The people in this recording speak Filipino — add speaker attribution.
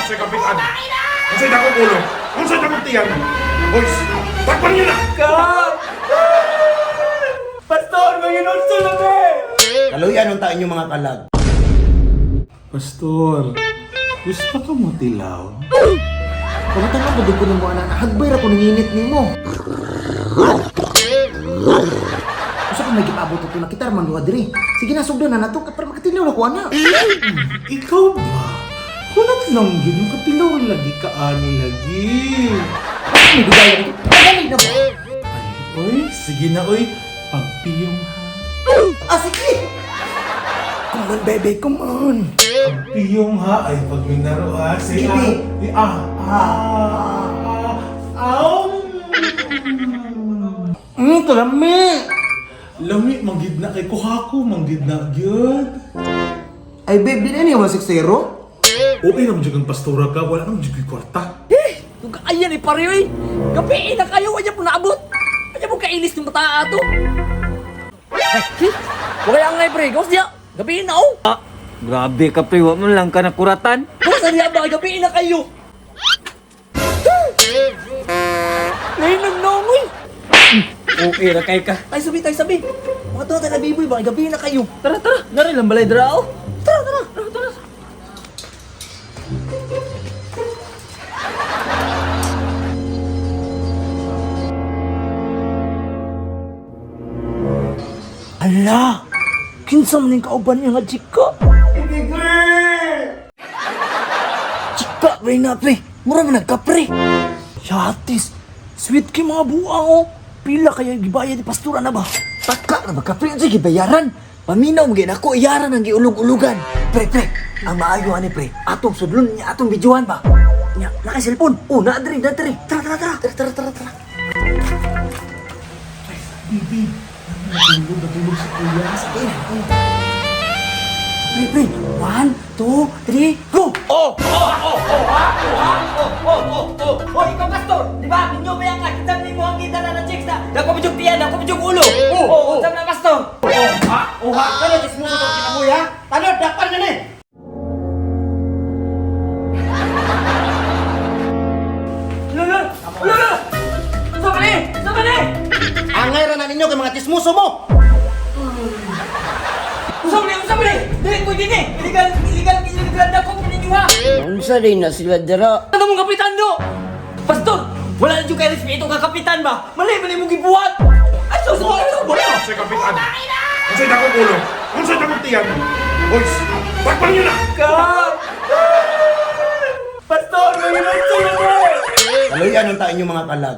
Speaker 1: Unsay kapitan? Unsay dakong ulo? Unsay dakong tiyan? Boys, takpan niyo na!
Speaker 2: Kap! Pastor, manginunso lang eh!
Speaker 3: Kaluyan ang tain yung mga kalag.
Speaker 4: Pastor, gusto ka mo tilaw?
Speaker 3: Kamutan lang ko ng mga anak. Hagbay ra ko nanginit ni mo. Usa ka may gipabot ito na kita man duha diri. Sige na sugdan na nato para makatinaw na ko ana.
Speaker 4: Ikaw ba? Kunat lang yun, katilaw lagi ka ani lagi.
Speaker 3: May gudaya nito. Dali na ba?
Speaker 4: Oy, sige na oy, pagpiyong ha.
Speaker 3: Ah sige. Come on baby, come on.
Speaker 4: Pagpiyong ha, ay pag minaro ha. Say
Speaker 3: Sige. Kalami.
Speaker 4: Lami, manggid na kay kuhako, manggid na gyud.
Speaker 3: Ay babe, di na niya masiksero?
Speaker 4: Okay naman dyan ang pastora ka, wala naman dyan kwarta.
Speaker 2: Yung kaayan eh, pare eh! Gapiin na kayo, wala po naabot! Wala po kainis ng mata ato! Ay, wala nga eh, pre, gawas niya! Gapiin na oh!
Speaker 5: Grabe ka pre, wa mo lang ka nakuratan.
Speaker 2: Gawas na niya ba? Gapiin na kayo! Nainag na mo eh!
Speaker 5: Okay ra kay ka.
Speaker 2: Tayo sabi! Mga tuwa tayo na biboy ba? Gapiin na kayo! Tara! Nari lang balay dra oh! Tara! Ala! Kinsa man yung kauban niya nga chika? Chika, pre na pre! Mura man nagka-pre! Yatis! Sweet kay mga buang oh! Pila kaya gibaya ni pastura na ba?
Speaker 3: Taka na ba kapre? Sige bayaran. Paminaw mo gina ko iyaran ang giulog-ulugan. Pre, ang maayo ani pre. Atong sudlon niya atong bidyuhan ba? Nya, naka cellphone. Oh, na diri. Tara.
Speaker 4: Natulog sa kuya.
Speaker 3: Pre. 1, 2, 3, go!
Speaker 2: Oh, ikaw pastor! Di ba? Minyo ba yan ka? Kitam ni mo ang kita na ng chicks na dako bidyong tiyan, dako bidyong ulo! Oo, kitam na pastor!
Speaker 3: Kano tis mo ko kinabuhi ha? Tanod, dapat na ni!
Speaker 2: Lolo! Sama ni!
Speaker 3: Angay ra na ninyo kay mga tismuso mo!
Speaker 2: Sama ni! Dili ko din eh! Illegal na ko pininyo ha!
Speaker 5: Unsa din na sila dira?
Speaker 2: Ano mong kapitan do? Pastor! Wala na dyan kayo respeto ka kapitan ba? Mali mong gibuhat! Ay, sus!
Speaker 1: Unsay kapitan? Unsay dakong ulo? Unsay dakong tiyan? Boys, takpan niyo na!
Speaker 2: Kap! Pastor! Manginunso lang eh!
Speaker 3: Kaluyan ang tain yung mga kalag.